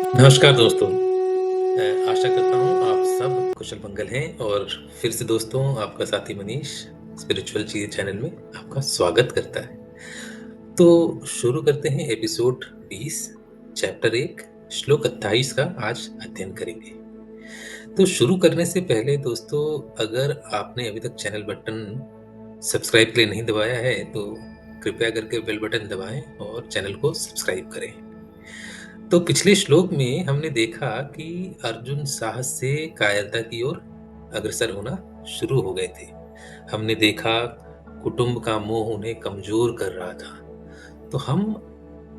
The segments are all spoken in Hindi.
नमस्कार दोस्तों। आशा करता हूँ आप सब कुशल मंगल हैं और फिर से दोस्तों आपका साथी मनीष स्पिरिचुअल चीज़ चैनल में आपका स्वागत करता है। तो शुरू करते हैं एपिसोड 20 चैप्टर 1 श्लोक 28 का आज अध्ययन करेंगे। तो शुरू करने से पहले दोस्तों अगर आपने अभी तक चैनल बटन सब्सक्राइब के लिए नहीं दबाया है तो कृपया करके बेल बटन दबाएं और चैनल को सब्सक्राइब करें। तो पिछले श्लोक में हमने देखा कि अर्जुन साहस से कायरता की ओर अग्रसर होना शुरू हो गए थे। हमने देखा कुटुंब का मोह उन्हें कमजोर कर रहा था। तो हम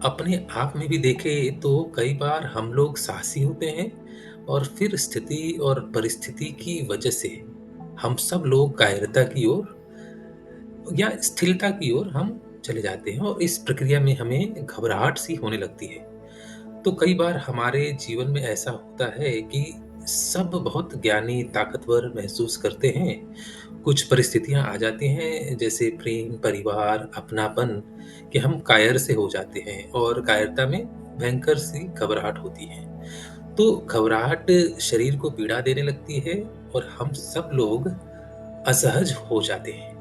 अपने आप में भी देखें तो कई बार हम लोग साहसी होते हैं और फिर स्थिति और परिस्थिति की वजह से हम सब लोग कायरता की ओर या स्थिरता की ओर हम चले जाते हैं और इस प्रक्रिया में हमें घबराहट सी होने लगती है। तो कई बार हमारे जीवन में ऐसा होता है कि सब बहुत ज्ञानी ताकतवर महसूस करते हैं। कुछ परिस्थितियां आ जाती हैं जैसे प्रेम परिवार अपनापन कि हम कायर से हो जाते हैं और कायरता में भयंकर सी घबराहट होती है। तो घबराहट शरीर को पीड़ा देने लगती है और हम सब लोग असहज हो जाते हैं।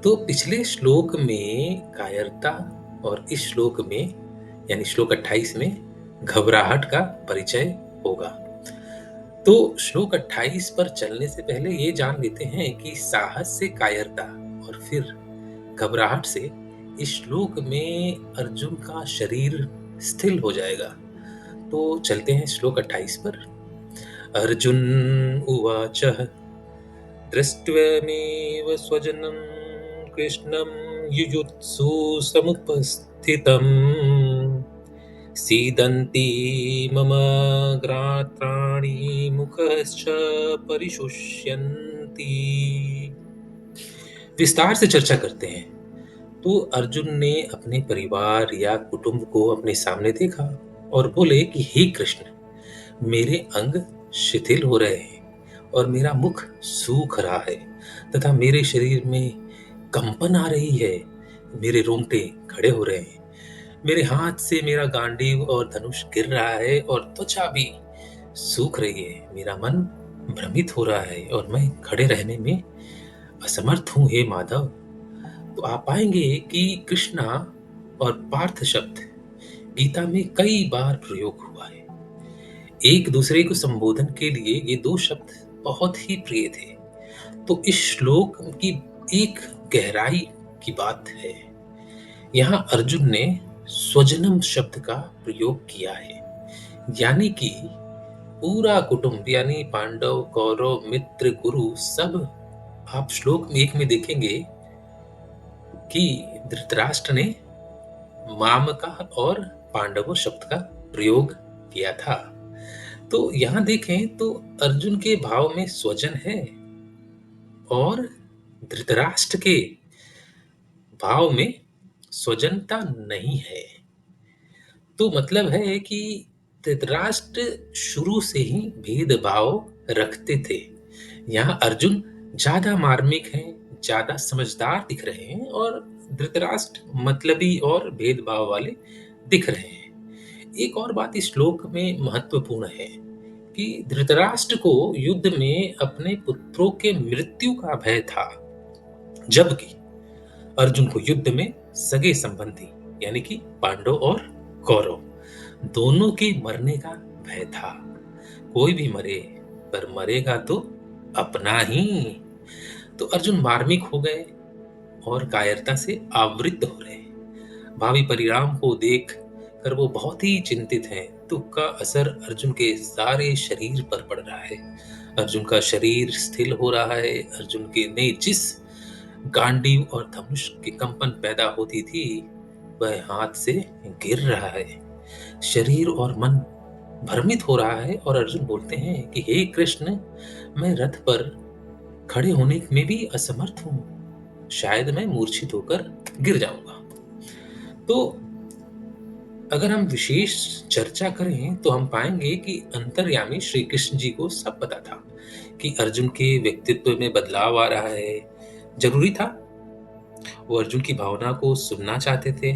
तो पिछले श्लोक में कायरता और इस श्लोक में यानी श्लोक 28 में घबराहट का परिचय होगा। तो श्लोक 28 पर चलने से पहले ये जान लेते हैं कि साहस से कायरता और फिर घबराहट से इस श्लोक में अर्जुन का शरीर स्थिर हो जाएगा। तो चलते हैं श्लोक 28 पर। अर्जुन उवाच दृष्ट्वेमेव स्वजनं कृष्णं युयुत्सु समुपस्थितम् सीदन्ति मम गात्राणि मुखश्च परिशुष्यन्ति। विस्तार से चर्चा करते हैं। तो अर्जुन ने अपने परिवार या कुटुंब को अपने सामने देखा और बोले कि हे कृष्ण मेरे अंग शिथिल हो रहे हैं और मेरा मुख सूख रहा है तथा मेरे शरीर में कंपन आ रही है। मेरे रोंगटे खड़े हो रहे हैं। मेरे हाथ से मेरा गांडीव और धनुष गिर रहा है और त्वचा भी सूख रही है। मेरा मन भ्रमित हो रहा है और मैं खड़े रहने में असमर्थ हूं हे माधव। तो आप पाएंगे कि कृष्णा और पार्थ शब्द गीता में कई बार प्रयोग हुआ है। एक दूसरे को संबोधन के लिए ये दो शब्द बहुत ही प्रिय थे। तो इस श्लोक की एक गहराई की बात है। यहाँ अर्जुन ने स्वजनम शब्द का प्रयोग किया है, यानी कि पूरा कुटुंब यानी पांडव कौरव मित्र गुरु सब। आप श्लोक में एक में देखेंगे कि धृतराष्ट्र ने मामका और पांडवों शब्द का प्रयोग किया था। तो यहां देखें तो अर्जुन के भाव में स्वजन है और धृतराष्ट्र के भाव में स्वजनता नहीं है। तो मतलब है कि धृतराष्ट्र शुरू से ही भेदभाव रखते थे। यहाँ अर्जुन ज्यादा मार्मिक हैं, ज्यादा समझदार दिख रहे हैं और धृतराष्ट्र मतलबी और भेदभाव वाले दिख रहे हैं। एक और बात इस श्लोक में महत्वपूर्ण है कि धृतराष्ट्र को युद्ध में अपने पुत्रों के मृत्यु का भय था, जबकि अर्जुन को युद्ध में सगे संबंधी यानी कि पांडव और कौरव दोनों के मरने का भय था। कोई भी मरे पर मरेगा तो अपना ही। तो अर्जुन मार्मिक हो गए और कायरता से आवृत्त हो रहे। भावी परिणाम को देख कर वो बहुत ही चिंतित हैं। दुख का असर अर्जुन के सारे शरीर पर पड़ रहा है। अर्जुन का शरीर स्थिर हो रहा है। अर्जुन के ने जिस गांडीव और धनुष की कंपन पैदा होती थी वह हाथ से गिर रहा है। शरीर और मन भ्रमित हो रहा है और अर्जुन बोलते हैं कि हे कृष्ण मैं रथ पर खड़े होने में भी असमर्थ हूं। शायद मैं मूर्छित होकर गिर जाऊंगा। तो अगर हम विशेष चर्चा करें तो हम पाएंगे कि अंतर्यामी श्री कृष्ण जी को सब पता था कि अर्जुन के व्यक्तित्व में बदलाव आ रहा है। जरूरी था। वो अर्जुन की भावना को सुनना चाहते थे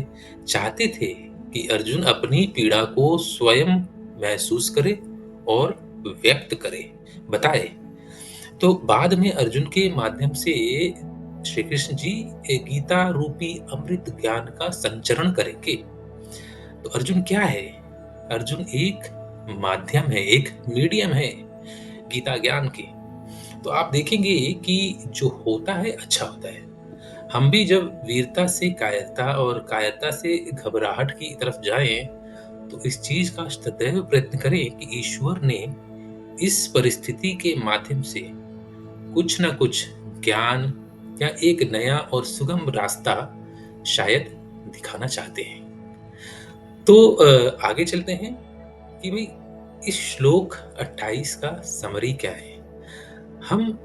कि अर्जुन अपनी पीड़ा को स्वयं महसूस करे और व्यक्त करे, बताए। तो बाद में अर्जुन के माध्यम से श्री कृष्ण जी गीता रूपी अमृत ज्ञान का संचरण करेंगे। तो अर्जुन क्या है? अर्जुन एक माध्यम है, एक मीडियम है गीता ज्ञान के। तो आप देखेंगे कि जो होता है अच्छा होता है। हम भी जब वीरता से कायरता और कायरता से घबराहट की तरफ जाएं, तो इस चीज का सदैव प्रयत्न करें कि ईश्वर ने इस परिस्थिति के माध्यम से कुछ ना कुछ ज्ञान या एक नया और सुगम रास्ता शायद दिखाना चाहते हैं। तो आगे चलते हैं कि भाई इस श्लोक 28 का समरी क्या है। हम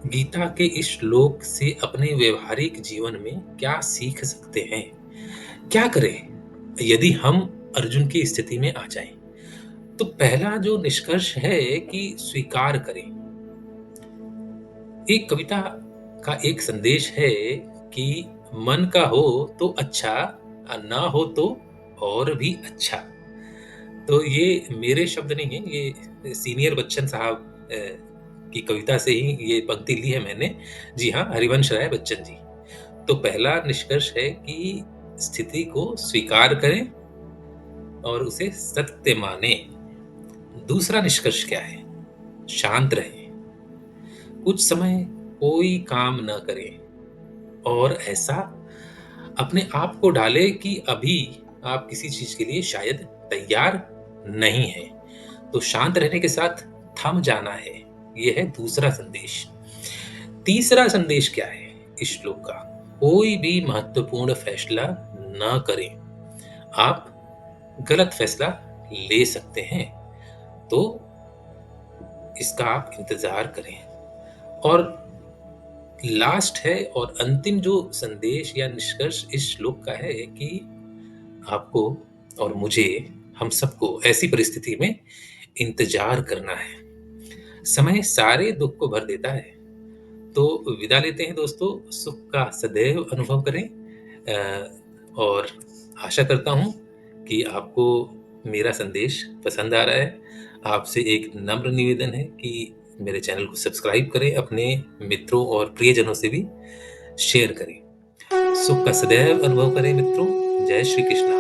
गीता के इस श्लोक से अपने व्यवहारिक जीवन में क्या सीख सकते हैं? क्या करें यदि हम अर्जुन की स्थिति में आ जाएं? तो पहला जो निष्कर्ष है कि स्वीकार करें। एक कविता का एक संदेश है कि मन का हो तो अच्छा, ना हो तो और भी अच्छा। तो ये मेरे शब्द नहीं है, ये सीनियर बच्चन साहब की कविता से ही ये पंक्ति ली है मैंने। जी हाँ, हरिवंश राय बच्चन जी। तो पहला निष्कर्ष है कि स्थिति को स्वीकार करें और उसे सत्य माने। दूसरा निष्कर्ष क्या है? शांत रहें, कुछ समय कोई काम न करें और ऐसा अपने आप को डालें कि अभी आप किसी चीज के लिए शायद तैयार नहीं है। तो शांत रहने के साथ थम जाना है। यह है दूसरा संदेश। तीसरा संदेश क्या है इस श्लोक का? कोई भी महत्वपूर्ण फैसला न करें। आप गलत फैसला ले सकते हैं, तो इसका आप इंतजार करें। और लास्ट है और अंतिम जो संदेश या निष्कर्ष इस श्लोक का है कि आपको और मुझे, हम सबको ऐसी परिस्थिति में इंतजार करना है। समय सारे दुख को भर देता है। तो विदा लेते हैं दोस्तों, सुख का सदैव अनुभव करें। और आशा करता हूं कि आपको मेरा संदेश पसंद आ रहा है। आपसे एक नम्र निवेदन है कि मेरे चैनल को सब्सक्राइब करें, अपने मित्रों और प्रियजनों से भी शेयर करें। सुख का सदैव अनुभव करें मित्रों। जय श्री कृष्ण।